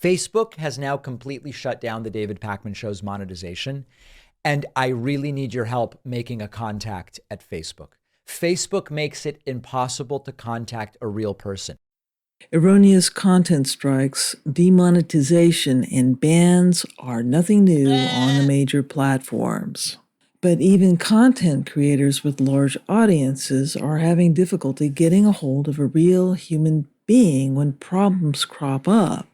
Facebook has now completely shut down the David Pakman Show's monetization, and I really need your help making a contact at Facebook. Facebook makes it impossible to contact a real person. Erroneous content strikes, demonetization, and bans are nothing new on the major platforms. But even content creators with large audiences are having difficulty getting a hold of a real human being when problems crop up.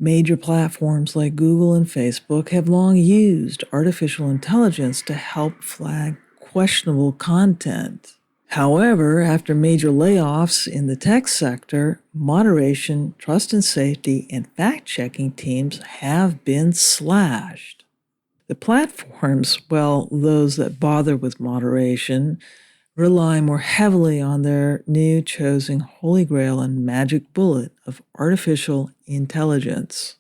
Major platforms like Google and Facebook have long used artificial intelligence to help flag questionable content. However, after major layoffs in the tech sector, moderation, trust and safety, and fact-checking teams have been slashed. The platforms, well, those that bother with moderation, rely more heavily on their new chosen holy grail and magic bullet of artificial intelligence.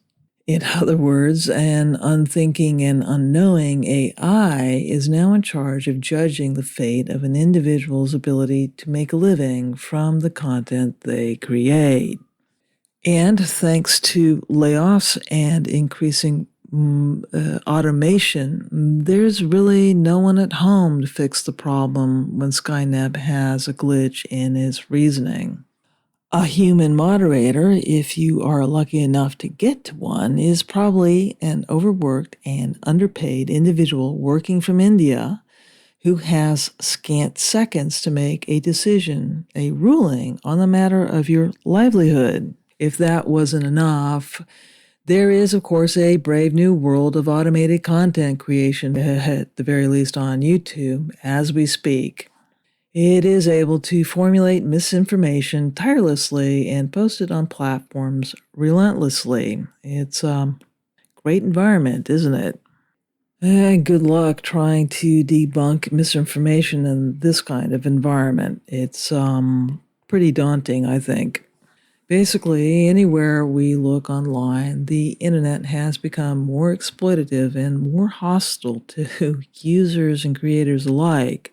In other words, an unthinking and unknowing AI is now in charge of judging the fate of an individual's ability to make a living from the content they create. And thanks to layoffs and increasing automation, there's really no one at home to fix the problem when Skynet has a glitch in its reasoning. A human moderator, if you are lucky enough to get to one, is probably an overworked and underpaid individual working from India who has scant seconds to make a decision, a ruling on the matter of your livelihood. If that wasn't enough, there is, of course, a brave new world of automated content creation, at the very least on YouTube, as we speak. It is able to formulate misinformation tirelessly and post it on platforms relentlessly. It's a great environment, isn't it? Good luck trying to debunk misinformation in this kind of environment. It's pretty daunting, I think. Basically, anywhere we look online, the internet has become more exploitative and more hostile to users and creators alike.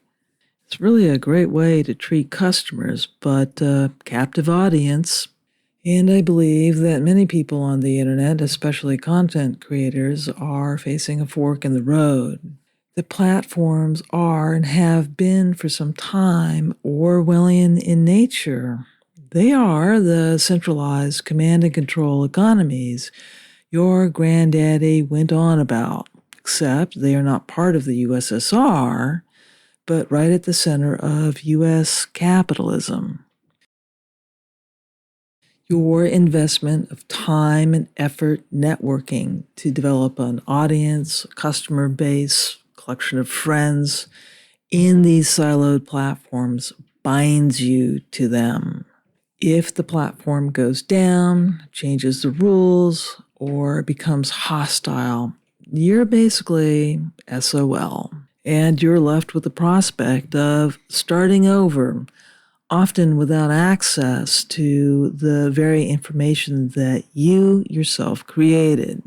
It's really a great way to treat customers, but captive audience. And I believe that many people on the internet, especially content creators, are facing a fork in the road. The platforms are and have been for some time Orwellian in nature. They are the centralized command and control economies your granddaddy went on about, except they are not part of the USSR, but right at the center of U.S. capitalism. Your investment of time and effort networking to develop an audience, customer base, collection of friends in these siloed platforms binds you to them. If the platform goes down, changes the rules, or becomes hostile, you're basically SOL. And you're left with the prospect of starting over, often without access to the very information that you yourself created.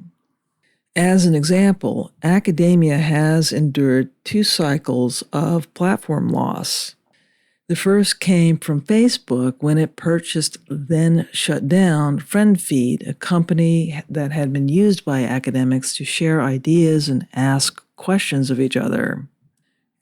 As an example, academia has endured 2 cycles of platform loss. The first came from Facebook when it purchased, then shut down, FriendFeed, a company that had been used by academics to share ideas and ask questions of each other.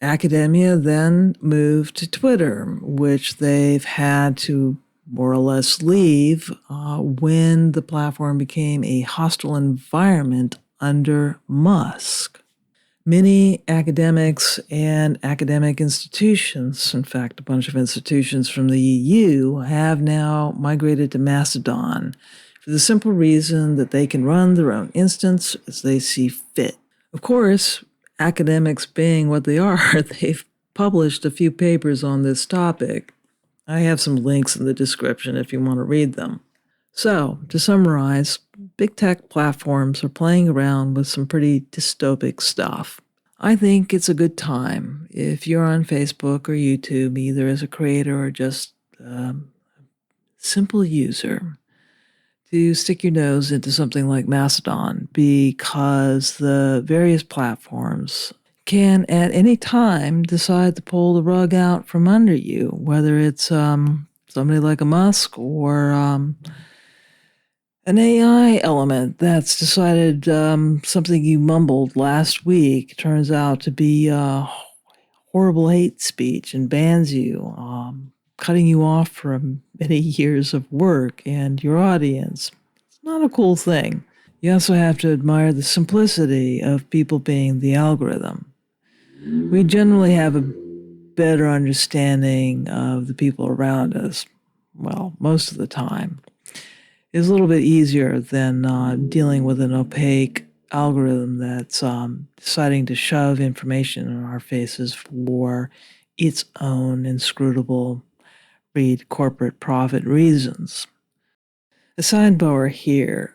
Academia then moved to Twitter, which they've had to more or less leave when the platform became a hostile environment under Musk. Many academics and academic institutions, in fact, a bunch of institutions from the EU, have now migrated to Mastodon for the simple reason that they can run their own instance as they see fit. Of course, academics being what they are, they've published a few papers on this topic. I have some links in the description if you want to read them. So, to summarize, big tech platforms are playing around with some pretty dystopic stuff. I think it's a good time if you're on Facebook or YouTube, either as a creator or just a simple user, to stick your nose into something like Mastodon, because the various platforms can at any time decide to pull the rug out from under you, whether it's somebody like a Musk or An AI element that's decided something you mumbled last week turns out to be horrible hate speech and bans you, cutting you off from many years of work and your audience. It's not a cool thing. You also have to admire the simplicity of people being the algorithm. We generally have a better understanding of the people around us, well, most of the time. It's a little bit easier than dealing with an opaque algorithm that's deciding to shove information in our faces for its own inscrutable, read corporate profit reasons. A sidebar here.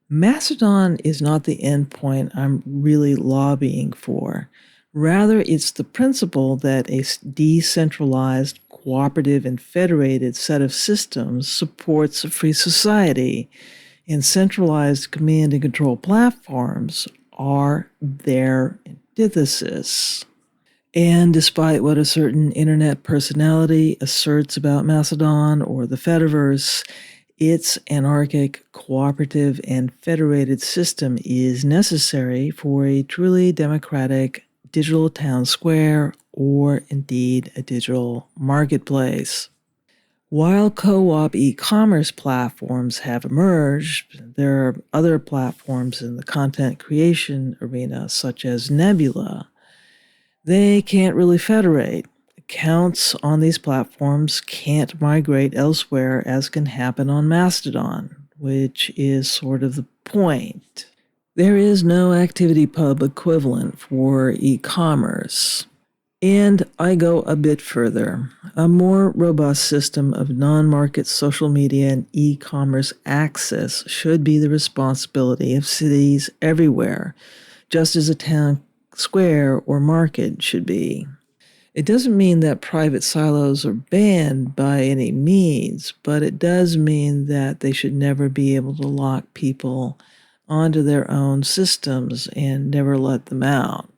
Mastodon is not the endpoint I'm really lobbying for. Rather, it's the principle that a decentralized, cooperative, and federated set of systems supports a free society, and centralized command and control platforms are their antithesis. And despite what a certain internet personality asserts about Mastodon or the fediverse, its anarchic, cooperative, and federated system is necessary for a truly democratic digital town square or indeed a digital marketplace. While co-op e-commerce platforms have emerged, there are other platforms in the content creation arena, such as Nebula. They can't really federate. Accounts on these platforms can't migrate elsewhere as can happen on Mastodon, which is sort of the point. There is no ActivityPub equivalent for e-commerce. And I go a bit further. A more robust system of non-market social media and e-commerce access should be the responsibility of cities everywhere, just as a town square or market should be. It doesn't mean that private silos are banned by any means, but it does mean that they should never be able to lock people onto their own systems and never let them out.